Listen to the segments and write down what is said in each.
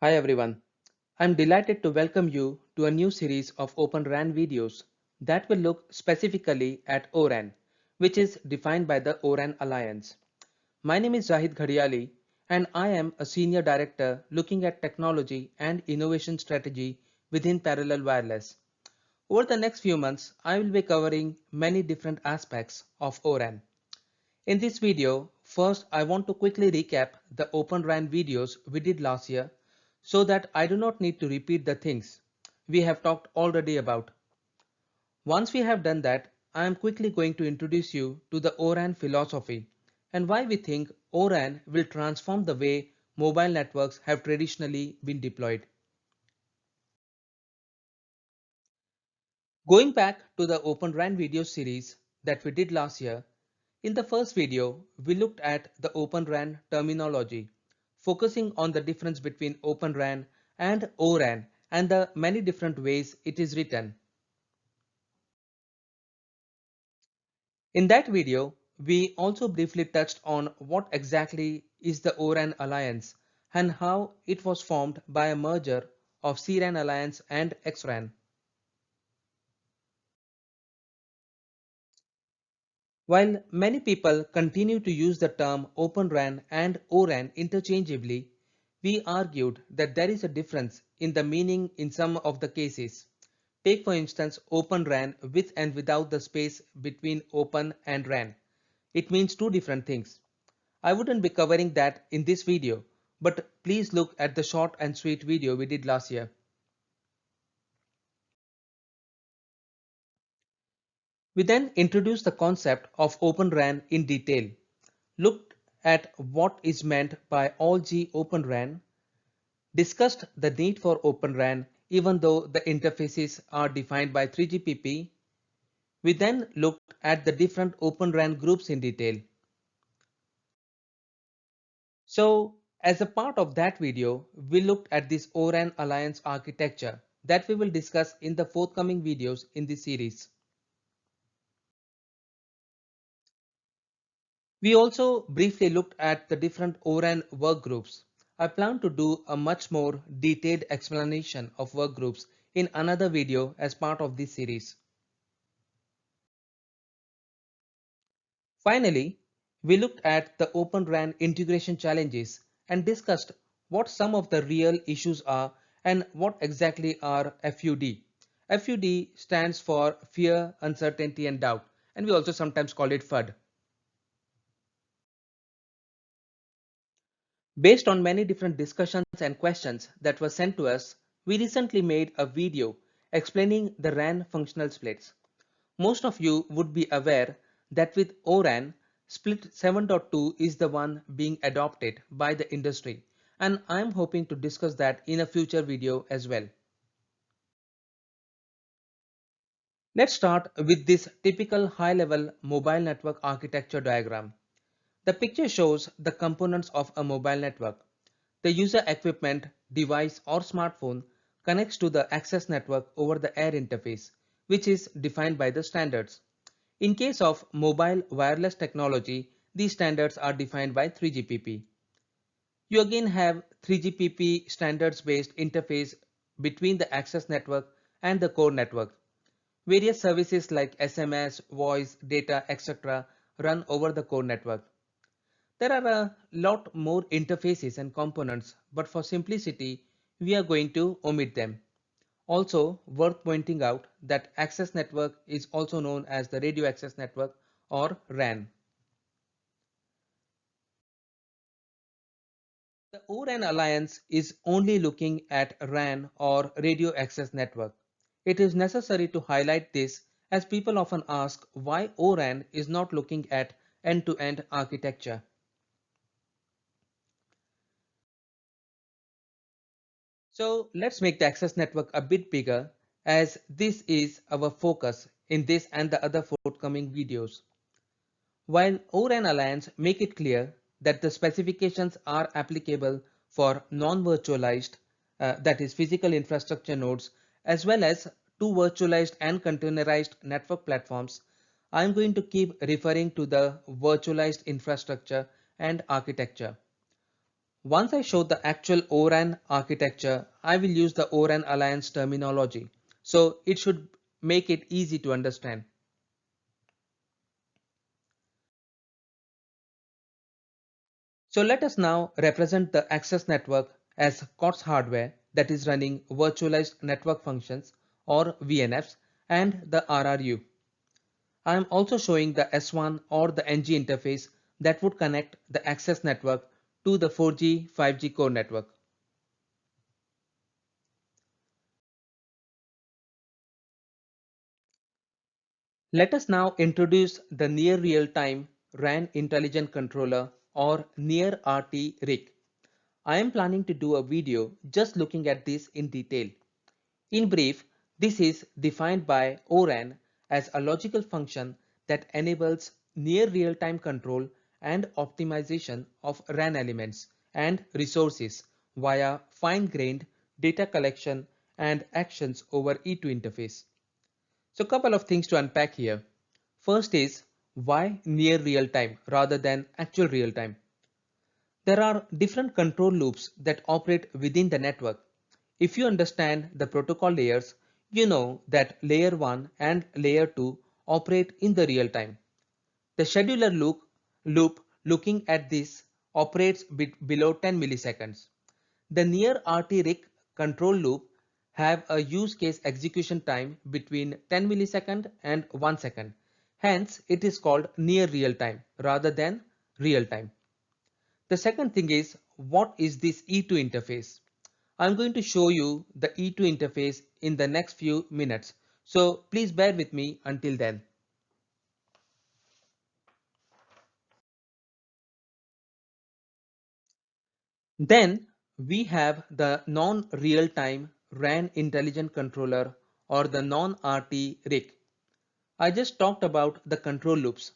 Hi everyone. I'm delighted to welcome you to a new series of Open RAN videos that will look specifically at ORAN, which is defined by the ORAN Alliance. My name is Zahid Ghadiali and I am a Senior Director looking at technology and innovation strategy within Parallel Wireless. Over the next few months, I will be covering many different aspects of ORAN. In this video, first I want to quickly recap the Open RAN videos we did last year so that I do not need to repeat the things we have talked already about. Once we have done that, I am quickly going to introduce you to the ORAN philosophy and why we think ORAN will transform the way mobile networks have traditionally been deployed. Going back to the Open RAN video series that we did last year, in the first video, we looked at the Open RAN terminology, focusing on the difference between Open RAN and ORAN and the many different ways it is written. In that video, we also briefly touched on what exactly is the ORAN Alliance and how it was formed by a merger of CRAN Alliance and XRAN. While many people continue to use the term Open RAN and ORAN interchangeably, we argued that there is a difference in the meaning in some of the cases. Take for instance Open RAN with and without the space between open and RAN. It means two different things. I wouldn't be covering that in this video, but please look at the short and sweet video we did last year. We then introduced the concept of Open RAN in detail, looked at what is meant by all-G Open RAN, discussed the need for Open RAN even though the interfaces are defined by 3GPP. We then looked at the different Open RAN groups in detail. So as a part of that video, we looked at this ORAN Alliance architecture that we will discuss in the forthcoming videos in this series. We also briefly looked at the different ORAN work groups. I plan to do a much more detailed explanation of work groups in another video as part of this series. Finally, we looked at the Open RAN integration challenges and discussed what some of the real issues are and what exactly are FUD. FUD stands for fear, uncertainty and doubt, and we also sometimes call it FUD. Based on many different discussions and questions that were sent to us, we recently made a video explaining the RAN functional splits. Most of you would be aware that with ORAN, split 7.2 is the one being adopted by the industry, and I am hoping to discuss that in a future video as well. Let's start with this typical high-level mobile network architecture diagram. The picture shows the components of a mobile network. The user equipment, device or smartphone connects to the access network over the air interface, which is defined by the standards. In case of mobile wireless technology, these standards are defined by 3GPP. You again have 3GPP standards-based interface between the access network and the core network. Various services like SMS, voice, data, etc. run over the core network. There are a lot more interfaces and components, but for simplicity, we are going to omit them. Also worth pointing out that access network is also known as the radio access network or RAN. The ORAN Alliance is only looking at RAN or radio access network. It is necessary to highlight this as people often ask why ORAN is not looking at end-to-end architecture. So let's make the access network a bit bigger as this is our focus in this and the other forthcoming videos. While ORAN Alliance make it clear that the specifications are applicable for non-virtualized, that is physical infrastructure nodes, as well as to virtualized and containerized network platforms, I am going to keep referring to the virtualized infrastructure and architecture. Once I show the actual O-RAN architecture, I will use the O-RAN Alliance terminology, so it should make it easy to understand. So let us now represent the access network as COTS hardware that is running virtualized network functions or VNFs and the RRU. I am also showing the S1 or the NG interface that would connect the access network to the 4G 5G core network. Let us now introduce the Near Real-Time RAN Intelligent Controller or Near RT RIC. I am planning to do a video just looking at this in detail. In brief, this is defined by ORAN as a logical function that enables near real-time control and optimization of RAN elements and resources via fine-grained data collection and actions over E2 interface. So a couple of things to unpack here. First is why near real-time rather than actual real-time. There are different control loops that operate within the network. If you understand the protocol layers, you know that layer 1 and layer 2 operate in the real time. The scheduler loop looking at this operates below 10 milliseconds. The near RT-RIC control loop have a use case execution time between 10 millisecond and 1 second. Hence, it is called near real time rather than real time. The second thing is, what is this E2 interface? I'm going to show you the E2 interface in the next few minutes. So please bear with me until then. Then we have the non-real-time RAN intelligent controller or the non-RT RIC. I just talked about the control loops.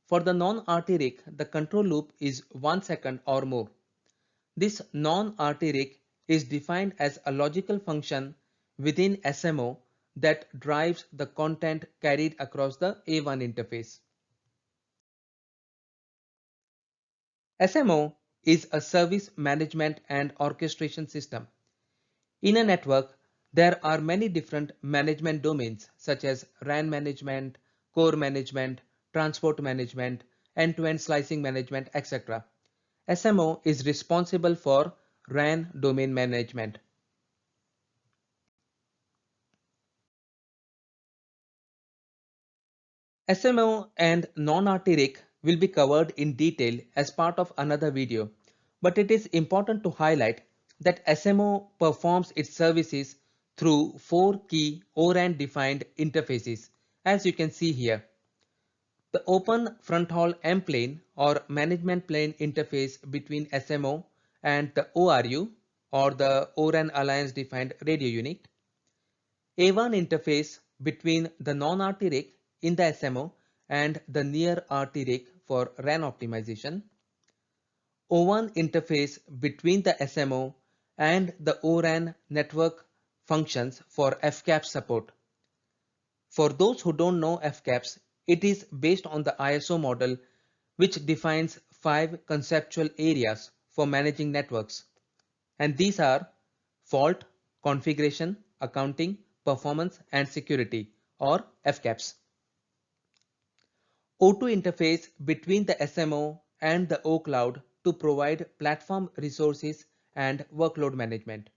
For the non-RT RIC, the control loop is 1 second or more. This non-RT RIC is defined as a logical function within SMO that drives the content carried across the A1 interface. SMO is a service management and orchestration system. In a network, there are many different management domains such as RAN management, core management, transport management, end-to-end slicing management, etc. SMO is responsible for RAN domain management. SMO and non-RT-RIC will be covered in detail as part of another video, but it is important to highlight that SMO performs its services through four key ORAN defined interfaces, as you can see here. The open fronthaul M plane or management plane interface between SMO and the ORU or the ORAN Alliance defined radio unit. A1 interface between the non-RT-RIC in the SMO and the near RT-RIC for RAN optimization. O1 interface between the SMO and the ORAN network functions for FCAPS support. For those who don't know FCAPS, it is based on the ISO model which defines 5 conceptual areas for managing networks. And these are fault, configuration, accounting, performance and security or FCAPS. O2 interface between the SMO and the OCloud to provide platform resources and workload management.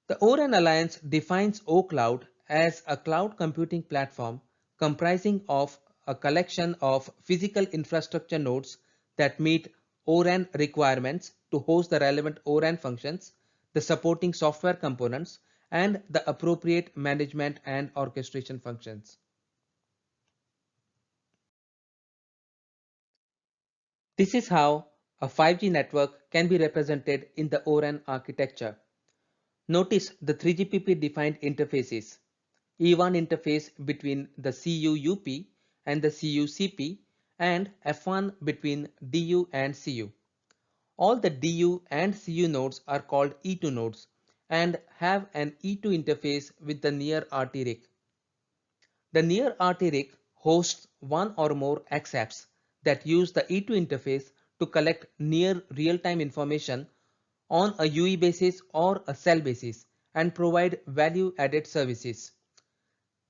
The ORAN Alliance defines OCloud as a cloud computing platform comprising of a collection of physical infrastructure nodes that meet ORAN requirements to host the relevant ORAN functions, the supporting software components, and the appropriate management and orchestration functions. This is how a 5G network can be represented in the ORAN architecture. Notice the 3GPP defined interfaces. E1 interface between the CU-UP and the CU-CP and F1 between DU and CU. All the DU and CU nodes are called E2 nodes and have an E2 interface with the near RT-RIC. The near RT-RIC hosts one or more XApps that use the E2 interface to collect near real-time information on a UE basis or a cell basis and provide value-added services.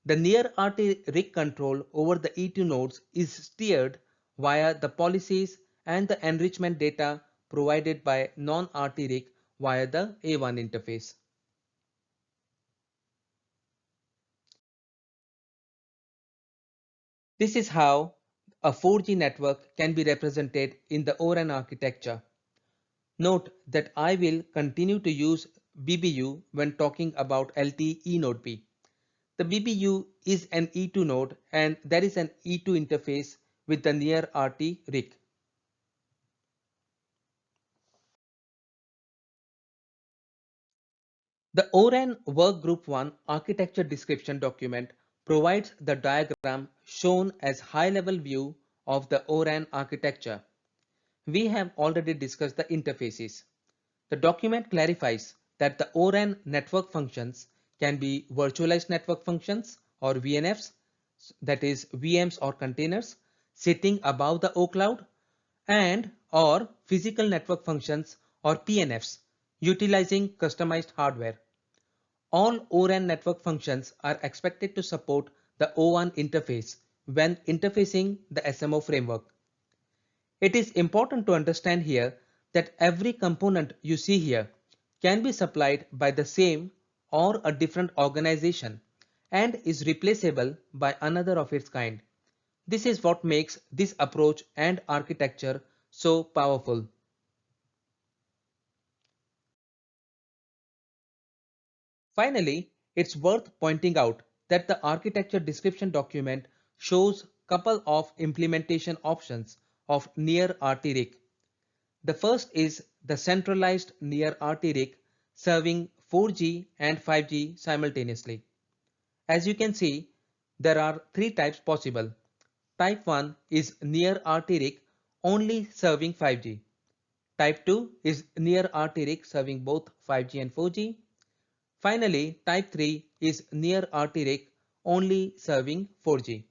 The near RT rig control over the E2 nodes is steered via the policies and the enrichment data provided by non-RT rig via the A1 interface. This is how a 4G network can be represented in the ORAN architecture. Note that I will continue to use BBU when talking about LTE node P. The BBU is an E2 node and there is an E2 interface with the near RT rig. The ORAN Workgroup 1 architecture description document provides the diagram shown as high-level view of the ORAN architecture. We have already discussed the interfaces. The document clarifies that the ORAN network functions can be virtualized network functions or VNFs, that is VMs or containers, sitting above the OCloud, and or physical network functions or PNFs, utilizing customized hardware. All ORAN network functions are expected to support the O1 interface when interfacing the SMO framework. It is important to understand here that every component you see here can be supplied by the same or a different organization and is replaceable by another of its kind. This is what makes this approach and architecture so powerful. Finally, it's worth pointing out that the architecture description document shows couple of implementation options of near RT-RIC. The first is the centralized near RT-RIC serving 4G and 5G simultaneously. As you can see, there are three types possible. Type 1 is near RT-RIC only serving 5G. Type 2 is near RT-RIC serving both 5G and 4G. Finally, type 3 is near RT-RIC only serving 4G.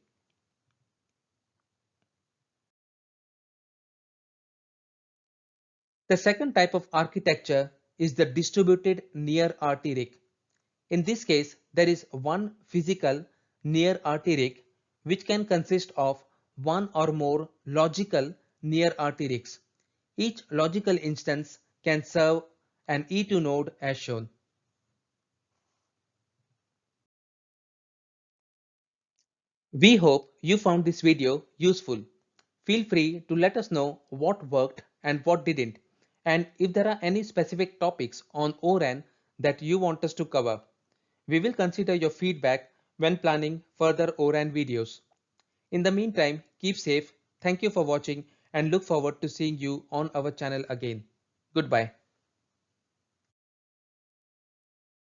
The second type of architecture is the distributed near RT-RIC. In this case, there is one physical near RT-RIC which can consist of one or more logical near RT-RICs. Each logical instance can serve an E2 node as shown. We hope you found this video useful. Feel free to let us know what worked and what didn't, and if there are any specific topics on ORAN that you want us to cover. We will consider your feedback when planning further ORAN videos. In the meantime, keep safe, thank you for watching, and look forward to seeing you on our channel again. Goodbye.